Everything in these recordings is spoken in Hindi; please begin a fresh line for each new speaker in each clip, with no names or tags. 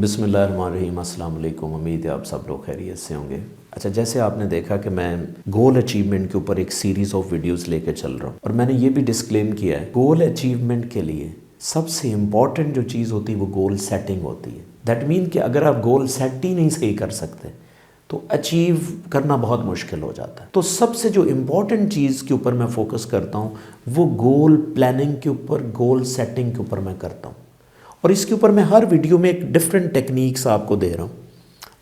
बिस्मिल्लाहिर्रहमानिर्रहीम, अस्सलाम वालेकुम। उम्मीद है आप सब लोग खैरियत से होंगे। अच्छा, जैसे आपने देखा कि मैं गोल अचीवमेंट के ऊपर एक सीरीज़ ऑफ वीडियोस लेके चल रहा हूँ और मैंने ये भी डिस्क्लेम किया है, गोल अचीवमेंट के लिए सबसे इम्पॉर्टेंट जो चीज़ होती है वो गोल सेटिंग होती है। दैट मीन कि अगर आप गोल सेट ही नहीं सही कर सकते तो अचीव करना बहुत मुश्किल हो जाता है। तो सबसे जो इम्पॉर्टेंट चीज़ के ऊपर मैं फोकस करता हूँ वो गोल प्लानिंग के ऊपर, गोल सेटिंग के ऊपर मैं करता हूँ। और इसके ऊपर मैं हर वीडियो में एक डिफरेंट टेक्निक्स आपको दे रहा हूँ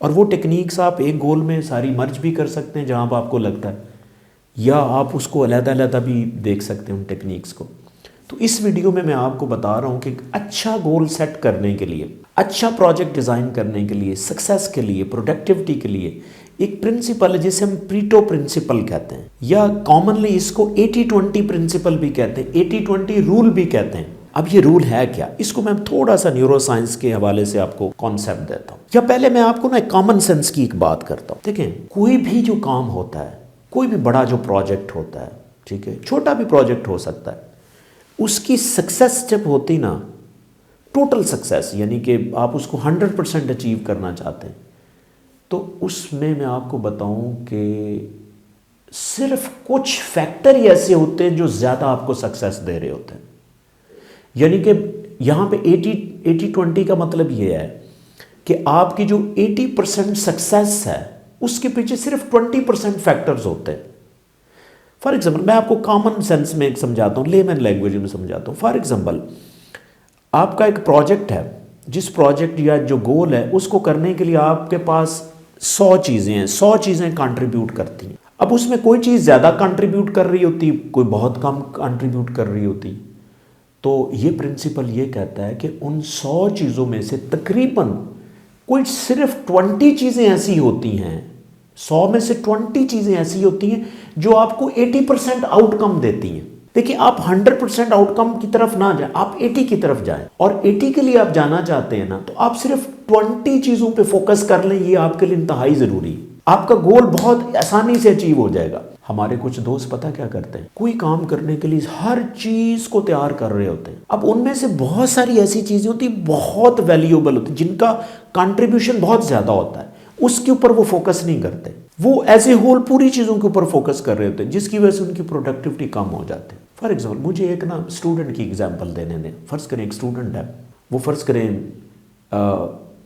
और वो टेक्निक्स आप एक गोल में सारी मर्ज भी कर सकते हैं जहाँ पर आपको लगता है, या आप उसको अलग-अलग भी देख सकते हैं उन टेक्निक्स को। तो इस वीडियो में मैं आपको बता रहा हूँ कि अच्छा गोल सेट करने के लिए, अच्छा प्रोजेक्ट डिज़ाइन करने के लिए, सक्सेस के लिए, प्रोडक्टिविटी के लिए एक प्रिंसिपल है जिसे हम प्रीटो प्रिंसिपल कहते हैं, या कॉमनली इसको 80-20 प्रिंसिपल भी कहते हैं, 80-20 रूल भी कहते हैं। अब ये रूल है क्या, इसको मैं थोड़ा सा न्यूरो साइंस के हवाले से आपको कॉन्सेप्ट देता हूँ। या पहले मैं आपको ना कॉमन सेंस की एक बात करता हूँ। देखें, कोई भी जो काम होता है, कोई भी बड़ा जो प्रोजेक्ट होता है, ठीक है, छोटा भी प्रोजेक्ट हो सकता है, उसकी सक्सेस जब होती ना, टोटल सक्सेस, यानी कि आप उसको 100% अचीव करना चाहते हैं, तो उसमें मैं आपको बताऊं कि सिर्फ कुछ फैक्टर ही ऐसे होते हैं जो ज़्यादा आपको सक्सेस दे रहे होते हैं। यानी कि यहाँ पे 80-20 का मतलब ये है कि आपकी जो 80% सक्सेस है उसके पीछे सिर्फ 20% फैक्टर्स होते हैं। फॉर एग्जाम्पल, मैं आपको कॉमन सेंस में एक समझाता हूँ, लेमन लैंग्वेज में समझाता हूँ। फॉर एग्जाम्पल, आपका एक प्रोजेक्ट है, जिस प्रोजेक्ट या जो गोल है उसको करने के लिए आपके पास 100 चीज़ें हैं, 100 चीज़ें कंट्रीब्यूट करती हैं। अब उसमें कोई चीज़ ज़्यादा कंट्रीब्यूट कर रही होती, कोई बहुत कम कंट्रीब्यूट कर रही होती। तो ये प्रिंसिपल ये कहता है कि उन 100 चीज़ों में से तकरीबन कोई सिर्फ 20 चीज़ें ऐसी होती हैं, 100 में से 20 चीज़ें ऐसी होती हैं जो आपको 80% आउटकम देती हैं। देखिए, आप 100% आउटकम की तरफ ना जाए, आप 80 की तरफ जाएं, और 80 के लिए आप जाना चाहते हैं ना, तो आप सिर्फ 20 चीज़ों पे फोकस कर लें। ये आपके लिए इंतहाई ज़रूरी है। आपका गोल बहुत आसानी से अचीव हो जाएगा। हमारे कुछ दोस्त पता क्या करते हैं, कोई काम करने के लिए हर चीज़ को तैयार कर रहे होते हैं। अब उनमें से बहुत सारी ऐसी चीज़ें होती, बहुत वैल्यूएबल होती, जिनका कंट्रीब्यूशन बहुत ज़्यादा होता है, उसके ऊपर वो फोकस नहीं करते। वो एज ए होल पूरी चीज़ों के ऊपर फोकस कर रहे होते हैं, जिसकी वजह से उनकी प्रोडक्टिविटी कम हो जाती है। फॉर एग्जाम्पल, मुझे एक ना स्टूडेंट की एग्जाम्पल देने दें। फ़र्ज़ करें एक स्टूडेंट है, वो फ़र्ज़ करें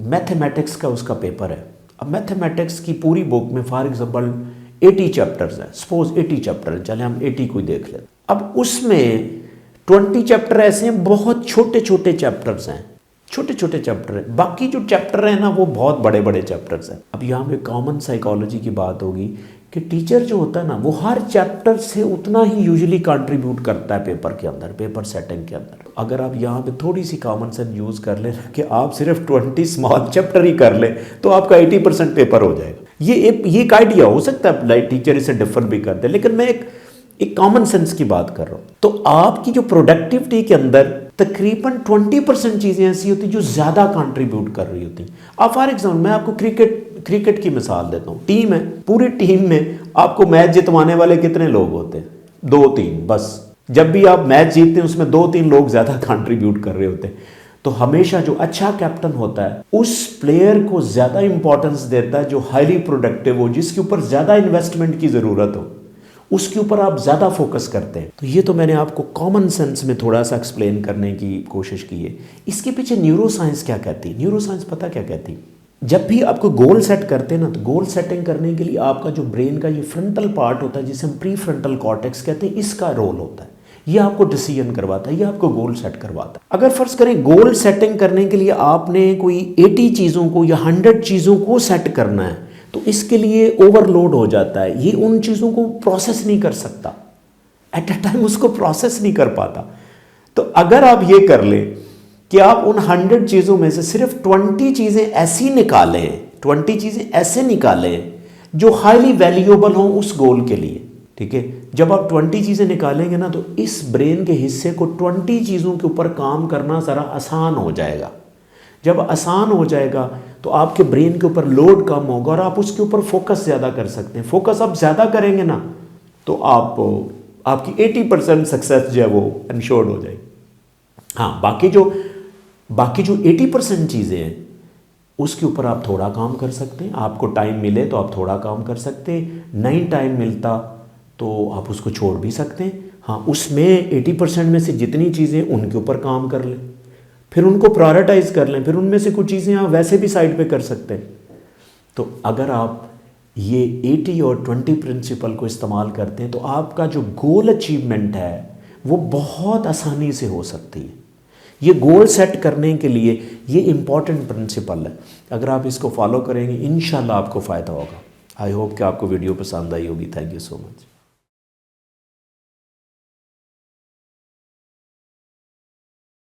मैथमेटिक्स का उसका पेपर है। अब मैथमेटिक्स की पूरी बुक में फॉर एग्जाम्पल 80 चैप्टर्स हैं, सपोज 80 चैप्टर हैं, चले हम 80 को ही देख लेते। अब उसमें 20 चैप्टर ऐसे हैं, बहुत छोटे छोटे चैप्टर्स हैं, छोटे छोटे चैप्टर हैं। बाकी जो चैप्टर हैं ना, वो बहुत बड़े बड़े चैप्टर्स हैं। अब यहाँ पे कॉमन साइकोलॉजी की बात होगी कि टीचर जो होता है ना, वो हर चैप्टर से उतना ही यूजुअली कंट्रीब्यूट करता है पेपर के अंदर, पेपर सेटिंग के अंदर। अगर आप यहाँ पे थोड़ी सी कॉमन सेंस यूज़ कर लें कि आप सिर्फ 20 स्मॉल चैप्टर ही कर लें, तो आपका 80% पेपर हो जाएगा। ये एक आइडिया हो सकता है, लाइक टीचर इसे डिफर भी कर दे, लेकिन मैं एक कॉमन सेंस की बात कर रहा हूँ। तो आपकी जो प्रोडक्टिविटी के अंदर तकरीबन 20% चीज़ें ऐसी होती जो ज़्यादा कंट्रीब्यूट कर रही होती। अब फॉर एग्जाम्पल, मैं आपको क्रिकेट की मिसाल देता हूँ। टीम है, पूरी टीम में आपको मैच जितवाने वाले कितने लोग होते हैं? 2-3 बस। जब भी आप मैच जीतते हैं उसमें 2-3 लोग ज़्यादा कंट्रीब्यूट कर रहे होते हैं। तो हमेशा जो अच्छा कैप्टन होता है उस प्लेयर को ज़्यादा इंपॉर्टेंस देता है जो हाईली प्रोडक्टिव हो, जिसके ऊपर ज़्यादा इन्वेस्टमेंट की ज़रूरत हो, उसके ऊपर आप ज़्यादा फोकस करते हैं। तो ये तो मैंने आपको कॉमन सेंस में थोड़ा सा एक्सप्लेन करने की कोशिश की है। इसके पीछे न्यूरो साइंस क्या कहती है? न्यूरो साइंस पता क्या कहती है? जब भी आपको गोल सेट करते हैं ना, तो गोल सेटिंग करने के लिए आपका जो ब्रेन का ये फ्रंटल पार्ट होता है, जिसे हम प्री फ्रंटल कॉर्टेक्स कहते हैं, इसका रोल होता है। ये आपको डिसीजन करवाता है, ये आपको गोल सेट करवाता है। अगर फर्ज करें गोल सेटिंग करने के लिए आपने कोई 80 चीज़ों को या 100 चीज़ों को सेट करना है, तो इसके लिए ओवरलोड हो जाता है। ये उन चीज़ों को प्रोसेस नहीं कर सकता, एट अ टाइम उसको प्रोसेस नहीं कर पाता। तो अगर आप ये कर ले कि आप उन 100 चीज़ों में से सिर्फ 20 चीज़ें ऐसी निकालें, 20 चीज़ें ऐसे निकालें जो हाईली वैल्यूएबल हों उस गोल के लिए, ठीक है। जब आप 20 चीज़ें निकालेंगे ना, तो इस ब्रेन के हिस्से को 20 चीज़ों के ऊपर काम करना ज़रा आसान हो जाएगा। जब आसान हो जाएगा तो आपके ब्रेन के ऊपर लोड कम होगा और आप उसके ऊपर फोकस ज़्यादा कर सकते हैं। फोकस आप ज़्यादा करेंगे ना, तो आपकी 80% सक्सेस जो है वो इंश्योर्ड हो जाएगी। हाँ, बाकी जो 80% चीज़ें हैं उसके ऊपर आप थोड़ा काम कर सकते हैं। आपको टाइम मिले तो आप थोड़ा काम कर सकते हैं, नहीं टाइम मिलता तो आप उसको छोड़ भी सकते हैं। हाँ, उसमें 80% में से जितनी चीज़ें उनके ऊपर काम कर लें, फिर उनको प्रायोरिटाइज कर लें, फिर उनमें से कुछ चीज़ें आप वैसे भी साइड पे कर सकते हैं। तो अगर आप ये 80 और 20 प्रिंसिपल को इस्तेमाल करते हैं तो आपका जो गोल अचीवमेंट है वो बहुत आसानी से हो सकती है। ये गोल सेट करने के लिए ये इम्पॉर्टेंट प्रिंसिपल है, अगर आप इसको फॉलो करेंगे इंशाल्लाह आपको फ़ायदा होगा। आई होप कि आपको वीडियो पसंद आई होगी। Thank you so much.